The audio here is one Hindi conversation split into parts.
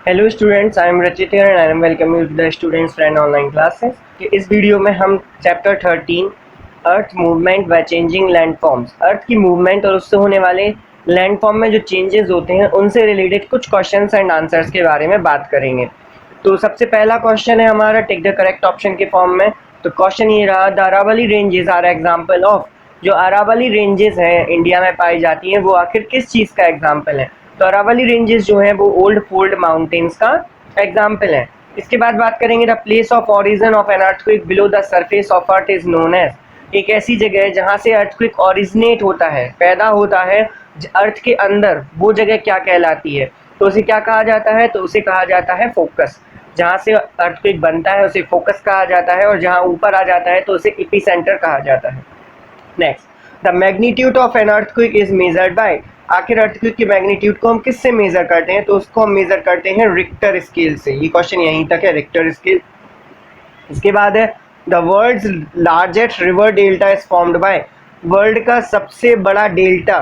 हेलो स्टूडेंट्स, आई एम रचित here and I am welcoming you to the Students Friend online classes. कि इस वीडियो में हम chapter 13 earth movement by changing landforms, earth की मूवमेंट और उससे होने वाले लैंडफॉर्म में जो चेंजेस होते हैं उनसे रिलेटेड कुछ क्वेश्चंस एंड आंसर्स के बारे में बात करेंगे। तो सबसे पहला क्वेश्चन है हमारा टिक द करेक्ट ऑप्शन के फॉर्म में। तो क्वेश्चन ये रहा, the Aravalli ranges are example of. जो अरावली रेंजेस हैं इंडिया में पाई जाती हैं वो आखिर किस चीज़ का एग्जाम्पल है? तो अरावली रेंजेस जो हैं वो ओल्ड फोल्ड माउंटेन्स का एग्जाम्पल है। इसके बाद बात करेंगे, the place of origin of an earthquake below the surface of earth is known as. एक ऐसी जगह है जहाँ से अर्थक्वेक ओरिजिनेट होता है, पैदा होता है अर्थ के अंदर, वो जगह क्या कहलाती है? तो उसे क्या कहा जाता है? तो उसे कहा जाता है फोकस। जहाँ से अर्थक्वेक बनता है उसे फोकस कहा जाता है और जहाँ ऊपर आ जाता है तो उसे एपिसेंटर कहा जाता है। Next, the magnitude of an earthquake is measured by. आखिर अर्थक्वेक की मैग्नीट्यूड को हम किससे मेजर करते हैं? तो उसको हम मेजर करते हैं रिक्टर स्केल से। ये क्वेश्चन यहीं तक है, रिक्टर स्केल। इसके बाद है, the world's largest river delta is formed by. World का सबसे बड़ा डेल्टा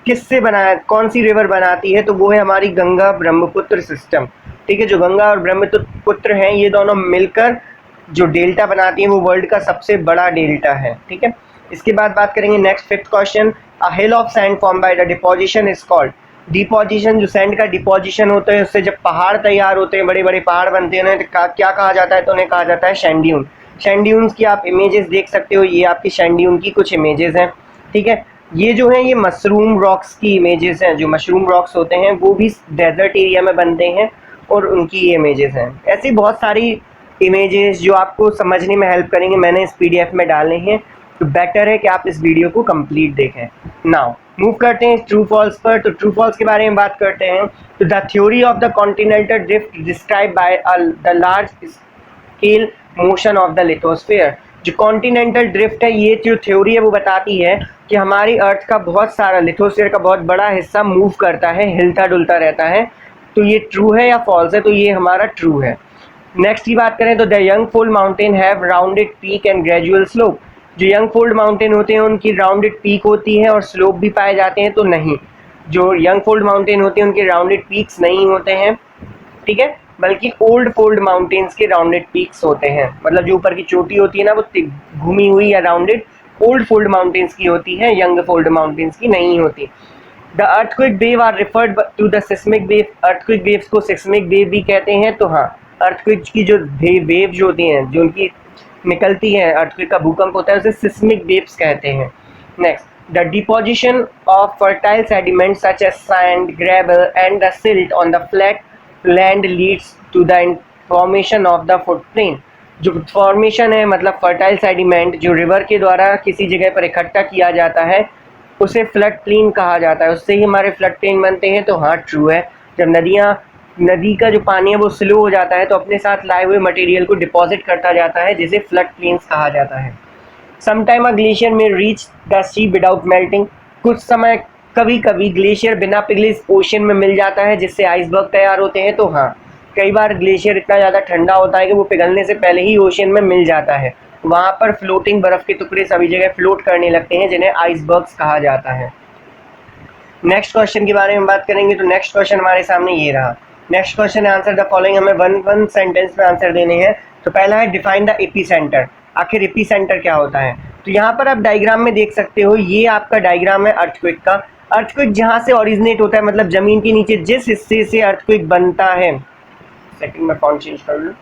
किससे बनाया, कौन सी रिवर बनाती है? तो वो है हमारी गंगा ब्रह्मपुत्र सिस्टम। ठीक है, जो गंगा और ब्रह्मपुत्र हैं ये दोनों मिलकर जो डेल्टा बनाती हैं वो वर्ल्ड का सबसे बड़ा डेल्टा है। ठीक है, इसके बाद बात करेंगे next fifth question, a hill of sand form by the deposition is called. Deposition, जो सैंड का डिपोजिशन होता है उससे जब पहाड़ तैयार होते हैं, बड़े बड़े पहाड़ बनते हैं, तो क्या कहा जाता है? तो उन्हें कहा जाता है सैंड ड्यून। सैंड ड्यून्स की आप इमेजेस देख सकते हो, ये आपकी सैंड ड्यून की कुछ इमेजेस हैं। ठीक है, ये जो है ये मशरूम रॉक्स की इमेजेस हैं। जो मशरूम रॉक्स होते हैं वो भी डेजर्ट एरिया में बनते हैं और उनकी ये इमेजेस हैं। ऐसी बहुत सारी इमेजेस जो आपको समझने में हेल्प करेंगे मैंने इस पीडीएफ में डालने हैं, तो बेटर है कि आप इस वीडियो को कंप्लीट देखें। नाउ मूव करते हैं ट्रू फॉल्स पर। तो ट्रू फॉल्स के बारे में बात करते हैं। तो the theory of the continental drift describe by the large scale motion of the lithosphere. जो कॉन्टिनेंटल ड्रिफ्ट है, ये जो थ्योरी है वो बताती है कि हमारी अर्थ का बहुत सारा, लिथोस्फीयर का बहुत बड़ा हिस्सा मूव करता है, हिलता डुलता रहता है। तो ये ट्रू है या फॉल्स है? तो ये हमारा ट्रू है। नेक्स्ट की बात करें तो the young fold mountain have rounded peak and gradual slope. जो यंग फोल्ड माउंटेन होते हैं उनकी राउंडेड पीक होती है और स्लोप भी पाए जाते हैं। तो नहीं, जो यंग फोल्ड माउंटेन होते हैं उनके राउंडेड पीक्स नहीं होते हैं। ठीक है, बल्कि ओल्ड फोल्ड माउंटेन्स के राउंडेड पीक्स होते हैं। मतलब जो ऊपर की चोटी होती है ना वो घूमी हुई या राउंडेड ओल्ड फोल्ड माउंटेन्स की होती है, यंग फोल्ड माउंटेन्स की नहीं होती। The earthquake wave are referred to the seismic wave. Earthquake waves को सिस्मिक वेव भी कहते हैं। तो हाँ, अर्थक्वेक की जो वेव जो होती हैं, जो उनकी निकलती है, अर्थक्वेक का भूकंप होता है, उसे सिस्मिक वेव्स कहते हैं। Next, the deposition of fertile sediment such as sand, gravel and the silt on the flat land leads to the formation of the footprint. जो फॉर्मेशन है, मतलब फर्टाइल सेडिमेंट जो रिवर के द्वारा किसी जगह पर इकट्ठा किया जाता है उसे फ्लड प्लेन कहा जाता है, उससे ही हमारे फ्लड प्लेन बनते हैं। तो हाँ, ट्रू है। जब नदी का जो पानी है वो स्लो हो जाता है तो अपने साथ लाए हुए मटेरियल को डिपॉजिट करता जाता है, जिसे फ्लड प्लेन्स कहा जाता है। Sometime a glacier may reach the sea without melting. कुछ समय कभी कभी ग्लेशियर बिना पिघले ओशन में मिल जाता है, जिससे आइसबर्ग तैयार होते हैं। तो हाँ, कई बार ग्लेशियर इतना ज़्यादा ठंडा होता है कि वो पिघलने से पहले ही ओशन में मिल जाता है। वहाँ पर फ्लोटिंग बर्फ़ के टुकड़े सभी जगह फ्लोट करने लगते हैं, जिन्हें आइसबर्ग्स कहा जाता है। नेक्स्ट क्वेश्चन के बारे में बात करेंगे। तो नेक्स्ट क्वेश्चन हमारे सामने ये रहा। Next question answer the following, हमें वन सेंटेंस में आंसर देने हैं। तो पहला है डिफाइन द एपीसेंटर। आखिर एपीसेंटर क्या होता है? तो यहाँ पर आप डायग्राम में देख सकते हो, ये आपका डायग्राम है अर्थक्वेक का। अर्थक्वेक जहाँ से ओरिजिनेट होता है, मतलब जमीन के नीचे जिस हिस्से से अर्थक्वेक बनता है, सेकंड में फॉन्ट चेंज कर लूँ,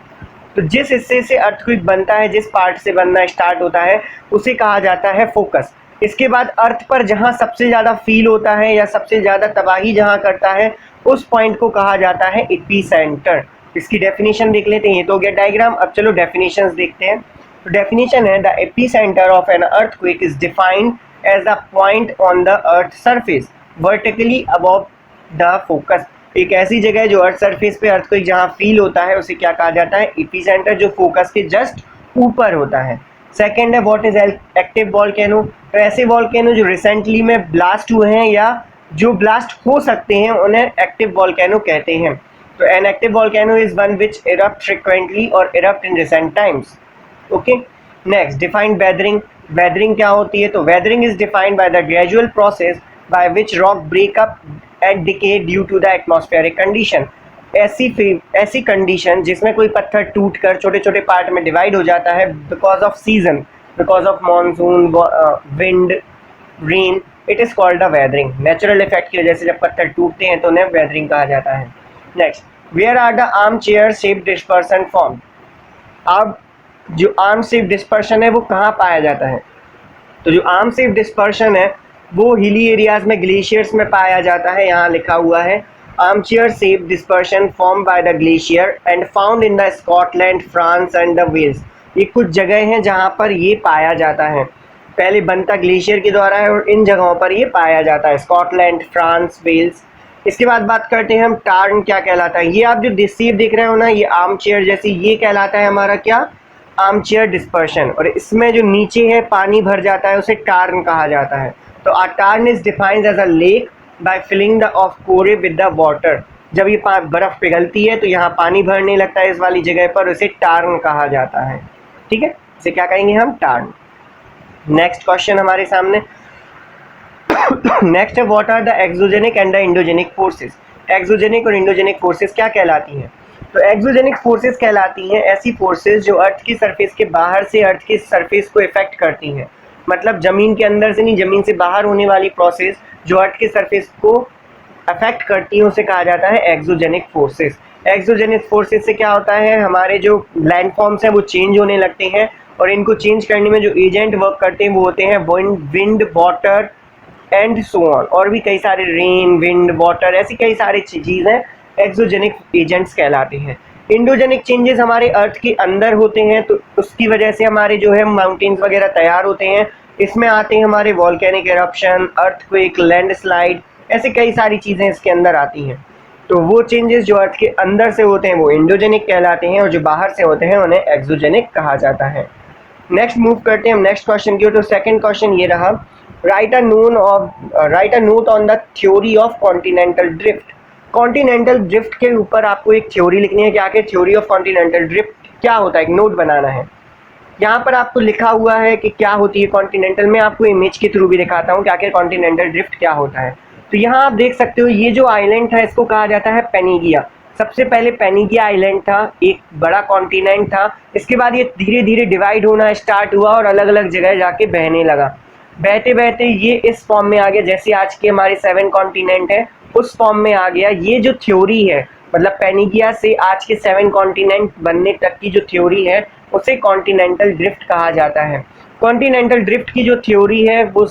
तो जिस हिस्से से अर्थक्वेक बनता है, जिस पार्ट से बनना स्टार्ट होता है, उसे कहा जाता है फोकस। इसके बाद अर्थ पर जहाँ सबसे ज़्यादा फील होता है या सबसे ज़्यादा तबाही जहाँ करता है, उस पॉइंट को कहा जाता है एपीसेंटर। इसकी डेफिनेशन देख लेते हैं। ये तो हो गया डायग्राम। अब चलो डेफिनेशंस देखते हैं। तो डेफिनेशन है, the epicentre of an earthquake is defined as the point on the earth surface vertically above the focus. एक ऐसी जगह है जो अर्थ सरफेस पे अर्थक्वेक जहाँ फील होता है उसे क्या कहा जाता है? एपीसेंटर, जो फोकस के जस्ट ऊपर होता है। सेकेंड है, व्हाट इज एक्टिव वॉल्केनो। तो ऐसे वॉल्केनो जो रिसेंटली में ब्लास्ट हुए हैं या जो ब्लास्ट हो सकते हैं उन्हें एक्टिव वॉल्केनो कहते हैं। तो an active volcano is one which erupt frequently और erupt in recent times. Okay, next defined weathering. Weathering क्या होती है? तो weathering is defined by the gradual process by which rock break up and decay due to the atmospheric condition. ऐसी कंडीशन जिसमें कोई पत्थर टूटकर छोटे छोटे पार्ट में डिवाइड हो जाता है because off season, because of monsoon, wind, rain, it is called a weathering. Natural effect की वजह से जब पत्थर टूटते हैं तो उन्हें वेदरिंग कहा जाता है। Next, where are the armchair shape dispersion form. अब जो आर्म शेप डिस्पर्शन है वो कहाँ पाया जाता है? तो जो आर्म शेप डिस्पर्शन है वो हिली एरियाज में, ग्लेशियर्स में पाया जाता है। यहाँ लिखा हुआ है armchair shape dispersion form by the glacier and found in the Scotland, France and the Wales. ये कुछ जगह हैं जहाँ पर ये पाया जाता है, पहले बनता ग्लेशियर के द्वारा है और इन जगहों पर ये पाया जाता है, स्कॉटलैंड, फ्रांस, वेल्स। इसके बाद बात करते हैं हम टार्न क्या कहलाता है। ये आप जो शेप देख रहे हो ना, ये आर्मचेयर जैसी, ये कहलाता है हमारा क्या? Armchair dispersion. और इसमें जो नीचे है पानी भर जाता है उसे टार्न कहा जाता है। तो a tarn is defined as a lake by filling the of corrie with the water. जब ये बर्फ पिघलती है तो यहाँ पानी भरने लगता है इस वाली जगह पर, उसे टार्न कहा जाता है। ठीक है, इसे क्या कहेंगे हम? टार्न। नेक्स्ट क्वेश्चन हमारे सामने नेक्स्ट है what are the exogenic and the endogenic forces. Exogenic और इंडोजेनिक फोर्सेस क्या कहलाती हैं? तो एक्सोजेनिक फोर्सेस कहलाती हैं ऐसी फोर्सेस जो अर्थ की सरफेस के बाहर से अर्थ की सरफेस को इफेक्ट करती हैं। मतलब जमीन के अंदर से नहीं, जमीन से बाहर होने वाली प्रोसेस जो अर्थ के सरफेस को अफेक्ट करती है उसे कहा जाता है एक्सोजेनिक फोर्सेस। एक्सोजेनिक फोर्सेस से क्या होता है, हमारे जो लैंडफॉर्म्स हैं वो चेंज होने लगते हैं और इनको चेंज करने में जो एजेंट वर्क करते हैं वो होते हैं wind, water and so on. और भी कई सारे, रेन, विंड, वाटर, ऐसी कई सारी चीज़ें एक्सोजेनिक एजेंट्स कहलाते हैं। इंडोजेनिक चेंजेस हमारे अर्थ के अंदर होते हैं, तो उसकी वजह से हमारे जो है माउंटेन्स वगैरह तैयार होते हैं। इसमें आते हैं हमारे वॉल्केनिक एरप्शन, अर्थक्वेक, लैंडस्लाइड, ऐसे कई सारी चीज़ें इसके अंदर आती हैं। तो वो चेंजेस जो अर्थ के अंदर से होते हैं वो इंडोजेनिक कहलाते हैं और जो बाहर से होते हैं उन्हें एक्सोजेनिक कहा जाता है। नेक्स्ट मूव करते हैं हम नेक्स्ट क्वेश्चन की ओर। तो सेकंड क्वेश्चन ये रहा, right a note on the theory of continental drift. Continental drift के ऊपर आपको एक थ्योरी लिखनी है कि आखिर थ्योरी ऑफ कॉन्टिनेंटल ड्रिफ्ट क्या होता है, एक नोट बनाना है। यहाँ पर आपको लिखा हुआ है कि क्या होती है कॉन्टिनेंटल। में आपको इमेज के थ्रू भी दिखाता हूँ कि आखिर कॉन्टिनेंटल ड्रिफ्ट क्या होता है। तो यहाँ आप देख सकते हो ये जो आइलैंड था इसको कहा जाता है पेनिगिया। सबसे पहले पेनिगिया आइलैंड था, एक बड़ा कॉन्टिनेंट था। इसके बाद ये धीरे धीरे डिवाइड होना स्टार्ट हुआ और अलग अलग जगह जाके बहने लगा। बहते बहते ये इस फॉर्म में आ गया, जैसे आज के हमारे 7 कॉन्टिनेंट है उस फॉर्म में आ गया। ये जो थ्योरी है, मतलब पेनिगिया से आज के 7 कॉन्टिनेंट बनने तक की जो थ्योरी है उसे कॉन्टिनेंटल ड्रिफ्ट कहा जाता है। कॉन्टिनेंटल ड्रिफ्ट की जो थ्योरी है वो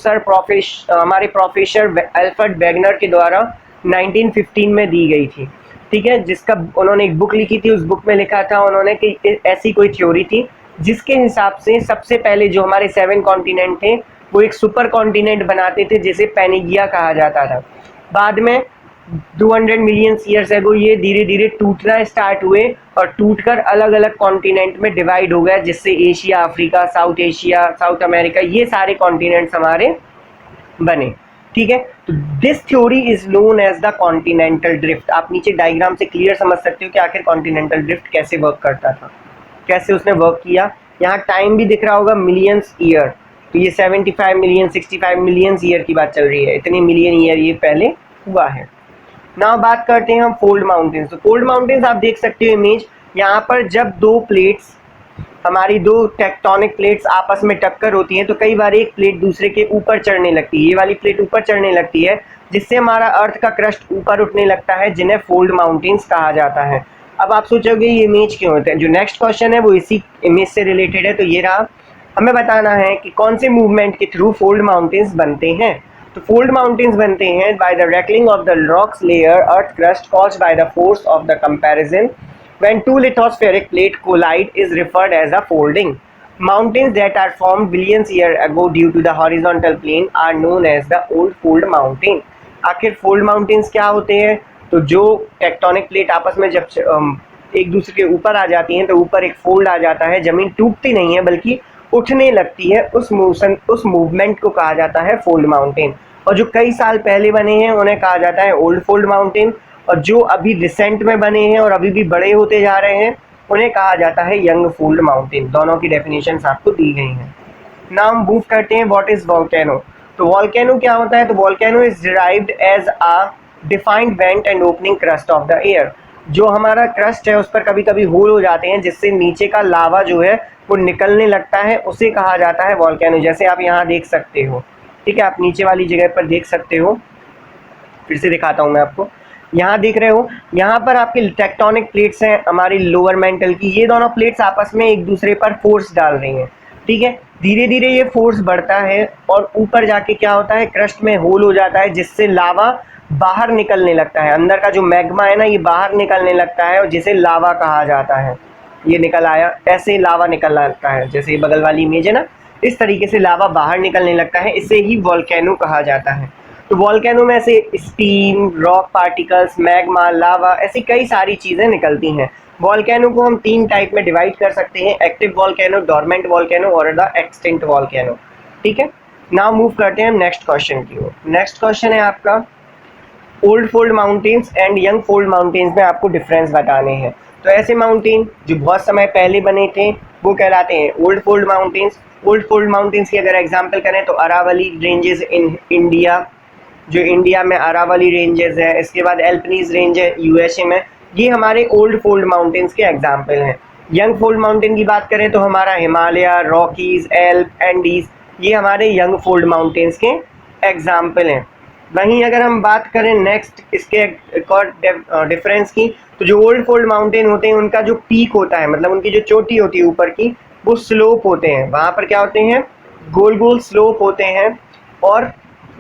हमारे प्रोफेसर अल्फ्रेड वेगनर के द्वारा 1915 में दी गई थी। ठीक है, जिसका उन्होंने एक बुक लिखी थी, उस बुक में लिखा था उन्होंने कि ऐसी कोई थ्योरी थी जिसके हिसाब से सबसे पहले जो हमारे 7 कॉन्टिनेंट थे वो एक सुपर कॉन्टिनेंट बनाते थे जिसे पेनिगिया कहा जाता था। बाद में 200 मिलियन ईयर्स एगो ये धीरे धीरे टूटना स्टार्ट हुए और टूटकर अलग अलग कॉन्टिनेंट में डिवाइड हो गया, जिससे Asia, Africa, South Asia, South America, ये सारे कॉन्टिनेंट्स हमारे बने। ठीक है, तो this theory is known as the continental drift. आप नीचे डायग्राम से क्लियर समझ सकते हो कि आखिर कॉन्टिनेंटल ड्रिफ्ट कैसे वर्क करता था, कैसे उसने वर्क किया। यहाँ टाइम भी दिख रहा होगा, मिलियंस ईयर। तो ये 75 मिलियन, 65 मिलियन ईयर की बात चल रही है, इतने मिलियन ईयर ये पहले हुआ है। नाउ बात करते हैं हम फोल्ड माउंटेन्स। तो फोल्ड माउंटेन्स आप देख सकते हो इमेज, यहाँ पर जब दो प्लेट्स, हमारी दो टेक्टोनिक प्लेट्स आपस में टक्कर होती हैं तो कई बार एक प्लेट दूसरे के ऊपर चढ़ने लगती है। ये वाली प्लेट ऊपर चढ़ने लगती है जिससे हमारा अर्थ का क्रस्ट ऊपर उठने लगता है, जिन्हें फोल्ड माउंटेन्स कहा जाता है। अब आप सोचोगे ये इमेज क्यों होते हैं। जो नेक्स्ट क्वेश्चन है वो इसी इमेज से रिलेटेड है। तो ये रहा, हमें बताना है कि कौन से मूवमेंट के थ्रू फोल्ड माउंटेन्स बनते हैं। तो फोल्ड माउंटेन्स बनते हैं by the wrinkling of the rocks layer earth crust caused by the force of the comparison when two lithospheric plate collide is referred as a folding. Mountains that are formed billions years ago due to the horizontal plane are known as the old fold mountain. आखिर फोल्ड माउंटेन्स क्या होते हैं? तो जो टेक्टोनिक प्लेट आपस में जब एक दूसरे के ऊपर आ जाती हैं तो ऊपर एक फोल्ड आ जाता है, जमीन टूटती नहीं है बल्कि उठने लगती है। उस मूवमेंट को कहा जाता है फोल्ड माउंटेन। और जो कई साल पहले बने हैं उन्हें कहा जाता है ओल्ड फोल्ड माउंटेन, और जो अभी रिसेंट में बने हैं और अभी भी बड़े होते जा रहे हैं उन्हें कहा जाता है यंग फोल्ड माउंटेन। दोनों की डेफिनेशंस आपको दी गई हैं। नाउ हम मूव करते हैं व्हाट इज वोल्केनो। तो वोल्केनो क्या होता है? तो volcano is derived as a defined vent and opening crust of the air. जो हमारा क्रस्ट है उस पर कभी कभी होल हो जाते हैं जिससे नीचे का लावा जो है वो निकलने लगता है, उसे कहा जाता है वॉल्केनो। जैसे आप यहाँ देख सकते हो, ठीक है, आप नीचे वाली जगह पर देख सकते हो, फिर से दिखाता हूँ मैं आपको। यहाँ देख रहे हो, यहाँ पर आपके टेक्टोनिक प्लेट्स हैं हमारी लोअर मेंटल की, ये दोनों प्लेट्स आपस में एक दूसरे पर फोर्स डाल रही हैं, ठीक है। धीरे धीरे ये फोर्स बढ़ता है और ऊपर जाके क्या होता है, क्रस्ट में होल हो जाता है जिससे लावा बाहर निकलने लगता है, अंदर का जो मैग्मा है ना ये बाहर निकलने लगता है और जिसे लावा कहा जाता है। ये निकल आया, ऐसे लावा निकल लगता है, जैसे बगल वाली इमेज है ना, इस तरीके से लावा बाहर निकलने लगता है, इसे ही वॉल्केनो कहा जाता है। तो वॉल्केनो में से स्टीम, रॉक पार्टिकल्स, मैग्मा, लावा, ऐसी कई सारी चीज़ें निकलती हैं। वॉल्केनो को हम 3 टाइप में डिवाइड कर सकते हैं, एक्टिव वॉल्केनो, डोरमेंट वॉल्केनो और द एक्सटिंक्ट वॉल्केनो, ठीक है। नाउ मूव करते हैं नेक्स्ट क्वेश्चन की ओर। नेक्स्ट क्वेश्चन है आपका old fold mountains and young fold mountains में आपको डिफरेंस बताने हैं। तो ऐसे माउंटेन जो बहुत समय पहले बने थे वो कहलाते हैं old fold mountains. Old fold mountains की अगर एग्जांपल करें तो अरावली रेंजेस इन इंडिया, जो इंडिया में अरावली रेंजेस है, इसके बाद एल्पनीज रेंज है यूएसए में, ये हमारे ओल्ड फोल्ड माउंटेन्स के एग्जाम्पल हैं। यंग फोल्ड माउंटेन की बात करें तो हमारा हिमालय, रॉकीज, एल्प, एंडीज, ये हमारे यंग फोल्ड माउंटेन्स के एग्जाम्पल हैं। वहीं अगर हम बात करें नेक्स्ट इसके एक और डिफरेंस की, तो जो ओल्ड फोल्ड माउंटेन होते हैं उनका जो पीक होता है, मतलब उनकी जो चोटी होती है ऊपर की, वो स्लोप होते हैं, वहाँ पर क्या होते हैं, गोल गोल स्लोप होते हैं और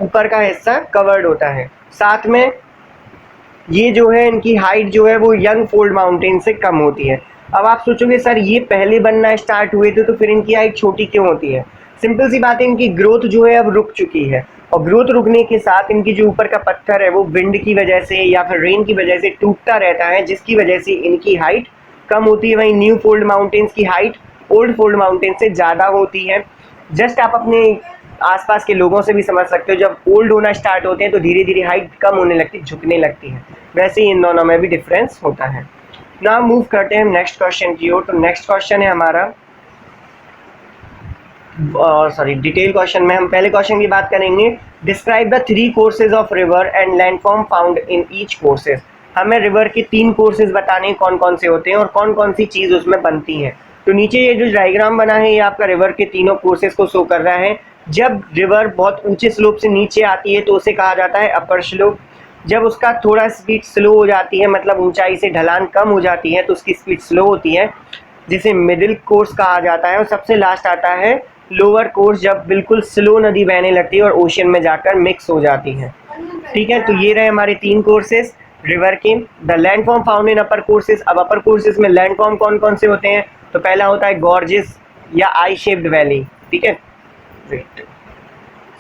ऊपर का हिस्सा कवर्ड होता है। साथ में ये जो है इनकी हाइट जो है वो यंग फोल्ड माउंटेन से कम होती है। अब आप सोचोगे सर ये पहले बनना स्टार्ट हुए थे तो फिर इनकी हाइट छोटी क्यों होती है? सिंपल सी बात है, इनकी ग्रोथ जो है अब रुक चुकी है और ग्रोथ रुकने के साथ इनकी जो ऊपर का पत्थर है वो विंड की वजह से या फिर रेन की वजह से टूटता रहता है, जिसकी वजह से इनकी हाइट कम होती है। वहीं न्यू फोल्ड माउंटेन्स की हाइट ओल्ड फोल्ड माउंटेन से ज़्यादा होती है। जस्ट आप अपने आसपास के लोगों से भी समझ सकते हो, जब ओल्ड होना स्टार्ट होते हैं तो धीरे धीरे हाइट कम होने लगती, झुकने लगती है। वैसे ही इन दोनों में भी डिफरेंस होता है। नाउ मूव करते हैं नेक्स्ट क्वेश्चन की ओर। तो नेक्स्ट क्वेश्चन है हमारा डिटेल क्वेश्चन में हम पहले क्वेश्चन की बात करेंगे, describe the 3 courses of river and landform found in each courses. हमें रिवर के 3 कोर्सेज बताने कौन कौन से होते हैं और कौन कौन सी चीज़ उसमें बनती है। तो नीचे ये जो डायग्राम बना है ये आपका रिवर के तीनों कोर्सेज को शो कर रहा है। जब रिवर बहुत ऊंचे स्लोप से नीचे आती है तो उसे कहा जाता है अपर स्लोप। जब उसका थोड़ा स्पीड स्लो हो जाती है, मतलब ऊंचाई से ढलान कम हो जाती है, तो उसकी स्पीड स्लो होती है, जिसे मिडिल कोर्स कहा जाता है। और सबसे लास्ट आता है लोअर कोर्स, जब बिल्कुल स्लो नदी बहने लगती है और ओशन में जाकर मिक्स हो जाती है। ठीक है, तो ये रहे हमारे 3 कोर्सेज रिवर के। The landform found in upper courses. अब अपर कोर्सेज में लैंडफॉर्म कौन कौन से होते हैं? तो पहला होता है गॉर्जेस या आई शेप्ड वैली। ठीक है,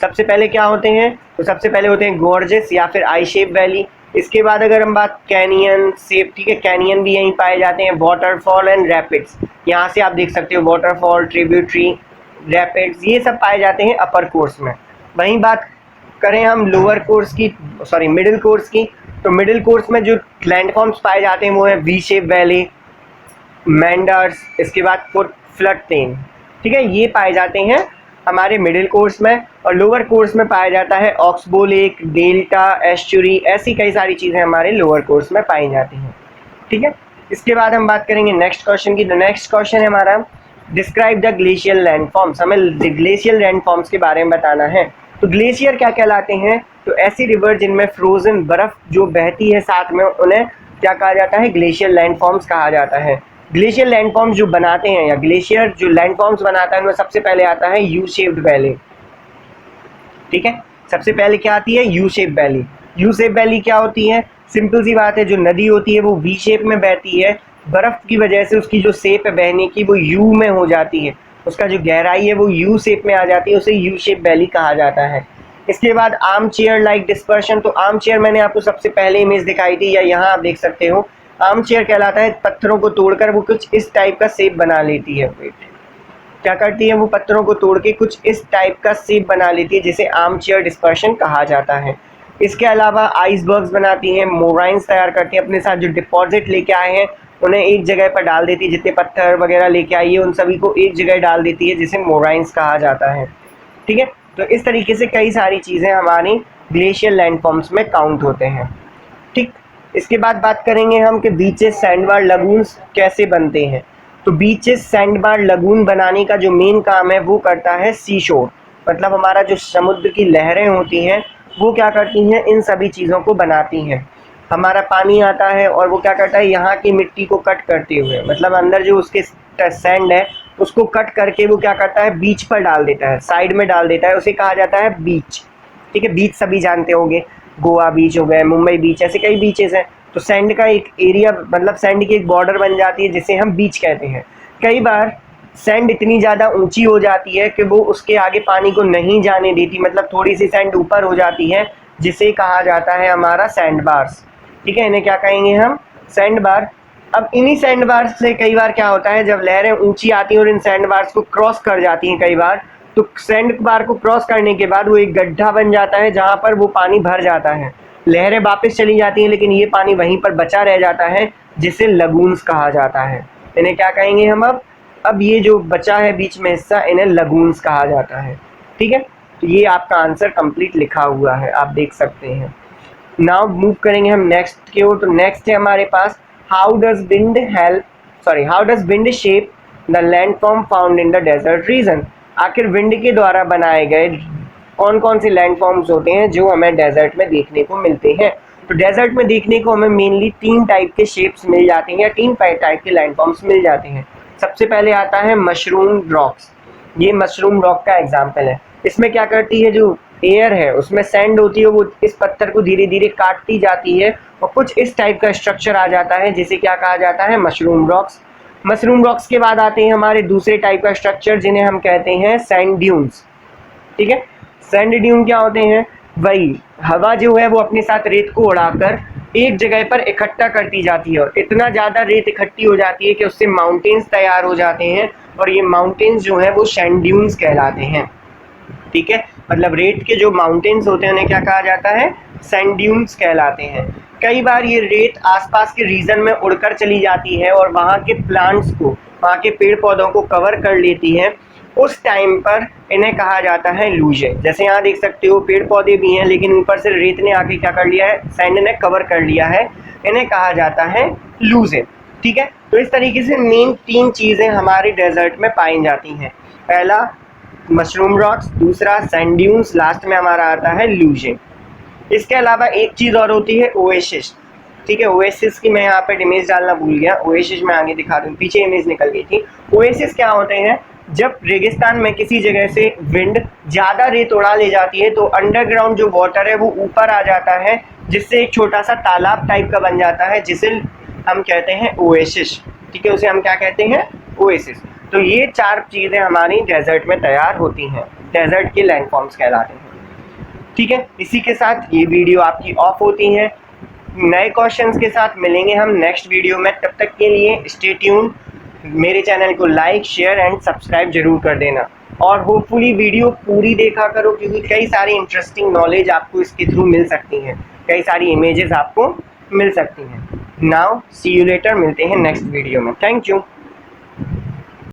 सबसे पहले क्या होते हैं? तो सबसे पहले होते हैं गॉर्जेस या फिर आई शेप वैली। इसके बाद अगर हम बात कैनियन शेप, ठीक है, कैनियन भी यहीं पाए जाते हैं। वाटरफॉल एंड रैपिड्स, यहाँ से आप देख सकते हो वाटरफॉल, ट्रिब्यूटरी, रैपिड्स, ये सब पाए जाते हैं अपर कोर्स में। वहीं बात करें हम लोअर कोर्स की, मिडिल कोर्स की, तो मिडिल कोर्स में जो लैंडफॉर्म्स पाए जाते हैं वो है वी शेप वैली, मेंडर्स, इसके बाद फुट फ्लड प्लेन। ठीक है, ये पाए जाते हैं हमारे मिडिल कोर्स में। और लोअर कोर्स में पाया जाता है ऑक्सबो लेक, डेल्टा, एस्चुरी, ऐसी कई सारी चीज़ें हमारे लोअर कोर्स में पाई जाती हैं। ठीक है, इसके बाद हम बात करेंगे नेक्स्ट क्वेश्चन की। द नेक्स्ट क्वेश्चन है हमारा डिस्क्राइब द ग्लेशियल लैंडफॉर्म्स। हमें ग्लेशियल लैंडफॉर्म्स के बारे में बताना है। तो ग्लेशियर क्या कहलाते हैं? तो ऐसी रिवर जिनमें फ्रोजन बर्फ जो बहती है साथ में, उन्हें क्या कहा जाता है? ग्लेशियल लैंडफॉर्म्स कहा जाता है। ग्लेशियर लैंडफॉर्म्स जो बनाते हैं या ग्लेशियर जो लैंडफॉर्म्स बनाता है उनमें सबसे पहले आता है यू शेप्ड वैली। ठीक है, सबसे पहले क्या आती है? U shape valley. U shape valley क्या होती है? सिंपल सी बात है, जो नदी होती है वो वी शेप में बहती है, बर्फ की वजह से उसकी जो शेप है बहने की वो यू में हो जाती है, उसका जो गहराई है वो यू शेप में आ जाती है, उसे यू शेप वैली कहा जाता है। इसके बाद आर्म चेयर लाइक डिस्पर्शन। तो आर्म चेयर मैंने आपको सबसे पहले इमेज दिखाई थी, या यहाँ आप देख सकते हो। आर्म चेयर कहलाता है पत्थरों को तोड़कर वो कुछ इस टाइप का शेप बना लेती है। क्या करती है? वो पत्थरों को तोड़ के कुछ इस टाइप का शेप बना लेती है, जिसे आर्म चेयर डिस्पर्शन कहा जाता है। इसके अलावा आइसबर्ग्स बनाती हैं, मोराइंस तैयार करती हैं, अपने साथ जो डिपॉजिट लेके आए हैं उन्हें एक जगह पर डाल देती है, जितने पत्थर वगैरह लेके आई है उन सभी को एक जगह डाल देती है, जिसे मोराइंस कहा जाता है। ठीक है, तो इस तरीके से कई सारी चीज़ें हमारी ग्लेशियल लैंडफॉर्म्स में काउंट होते हैं। ठीक, इसके बाद बात करेंगे हम कि बीचेस सैंड बार लगून्स कैसे बनते हैं। तो बीचेस सैंड बार लगून बनाने का जो मेन काम है वो करता है सी शोर, मतलब हमारा जो समुद्र की लहरें होती हैं वो क्या करती हैं, इन सभी चीज़ों को बनाती हैं। हमारा पानी आता है और वो क्या करता है, यहाँ की मिट्टी को कट करते हुए, मतलब अंदर जो उसके सैंड है उसको कट करके वो क्या करता है, बीच पर डाल देता है, साइड में डाल देता है, उसे कहा जाता है बीच। ठीक है, बीच सभी जानते होंगे, गोवा बीच हो गए, मुंबई बीच, ऐसे कई बीचेस हैं। तो सैंड का एक एरिया, मतलब सैंड की एक बॉर्डर बन जाती है जिसे हम बीच कहते हैं। कई बार सैंड इतनी ज़्यादा ऊंची हो जाती है कि वो उसके आगे पानी को नहीं जाने देती, मतलब थोड़ी सी सैंड ऊपर हो जाती है, जिसे कहा जाता है हमारा सैंड बार्स। ठीक है, इन्हें क्या कहेंगे हम, सैंड बार। अब इन्हीं सैंड बार्स से कई बार क्या होता है, जब लहरें ऊंची आती हैं और इन सैंड बार्स को क्रॉस कर जाती हैं कई बार, तो सैंड बार को क्रॉस करने के बाद वो एक गड्ढा बन जाता है जहाँ पर वो पानी भर जाता है, लहरें वापस चली जाती हैं लेकिन ये पानी वहीं पर बचा रह जाता है, जिसे लगून्स कहा जाता है। इन्हें क्या कहेंगे हम अब ये जो बचा है बीच में हिस्सा, इन्हें लगून्स कहा जाता है। ठीक है, तो ये आपका आंसर कंप्लीट लिखा हुआ है, आप देख सकते हैं। नाउ मूव करेंगे हम नेक्स्ट की ओर। तो नेक्स्ट है हमारे पास, how does wind shape the landform found in the desert region. आखिर विंड के द्वारा बनाए गए कौन कौन से लैंडफॉर्म्स होते हैं जो हमें डेजर्ट में देखने को मिलते हैं। तो डेजर्ट में देखने को हमें मेनली 3 टाइप के शेप्स मिल जाते हैं या 3 टाइप के लैंडफॉर्म्स मिल जाते हैं। सबसे पहले आता है मशरूम रॉक्स। ये मशरूम रॉक का एग्जाम्पल है। इसमें क्या करती है, जो एयर है उसमें सैंड होती है, वो इस पत्थर को धीरे धीरे काटती जाती है और कुछ इस टाइप का स्ट्रक्चर आ जाता है, जिसे क्या कहा जाता है, मशरूम रॉक्स। मशरूम रॉक्स के बाद आते हैं हमारे दूसरे टाइप का स्ट्रक्चर, जिन्हें हम कहते हैं सैंड ड्यून्स। ठीक है, सैंड ड्यून क्या होते हैं, वही हवा जो है वो अपने साथ रेत को उड़ाकर एक जगह पर इकट्ठा करती जाती है और इतना ज़्यादा रेत इकट्ठी हो जाती है कि उससे माउंटेन्स तैयार हो जाते हैं और ये माउंटेन्स जो हैं वो सैंड ड्यून्स कहलाते हैं। ठीक है, मतलब रेत के जो माउंटेन्स होते हैं उन्हें क्या कहा जाता है, सैंड ड्यून्स कहलाते हैं। कई बार ये रेत आसपास के रीजन में उड़कर चली जाती है और वहाँ के प्लांट्स को, वहाँ के पेड़ पौधों को कवर कर लेती है। उस टाइम पर इन्हें कहा जाता है लूजे। जैसे यहाँ देख सकते हो पेड़ पौधे भी हैं लेकिन ऊपर से रेत ने आके क्या कर लिया है, सैंड ने कवर कर लिया है, इन्हें कहा जाता है लूजे। ठीक है, तो इस तरीके से मेन 3 चीज़ें हमारे डेजर्ट में पाई जाती हैं। पहला मशरूम रॉक्स, दूसरा सैंड ड्यून्स, लास्ट में हमारा आता है लूजे। इसके अलावा एक चीज़ और होती है ओएसिस। ठीक है, ओएसिस की मैं यहाँ पे इमेज डालना भूल गया, ओएसिस मैं आगे दिखा दूँ, पीछे इमेज निकल गई थी। ओएसिस क्या होते हैं, जब रेगिस्तान में किसी जगह से विंड ज़्यादा रेत उड़ा ले जाती है तो अंडरग्राउंड जो वाटर है वो ऊपर आ जाता है, जिससे एक छोटा सा तालाब टाइप का बन जाता है, जिसे हम कहते हैं ओएसिस। ठीक है, उसे हम क्या कहते हैं, ओएसिस। तो ये 4 चीज़ें हमारी डेजर्ट में तैयार होती हैं, डेजर्ट के लैंडफॉर्म्स कहलाते हैं। ठीक है, इसी के साथ ये वीडियो आपकी ऑफ होती है। नए क्वेश्चंस के साथ मिलेंगे हम नेक्स्ट वीडियो में, तब तक के लिए स्टे ट्यून। मेरे चैनल को लाइक, शेयर एंड सब्सक्राइब जरूर कर देना और होपफुली वीडियो पूरी देखा करो, क्योंकि कई सारी इंटरेस्टिंग नॉलेज आपको इसके थ्रू मिल सकती हैं, कई सारी इमेजेस आपको मिल सकती हैं। नाउ सी यू लेटर, मिलते हैं नेक्स्ट वीडियो में। Thank you.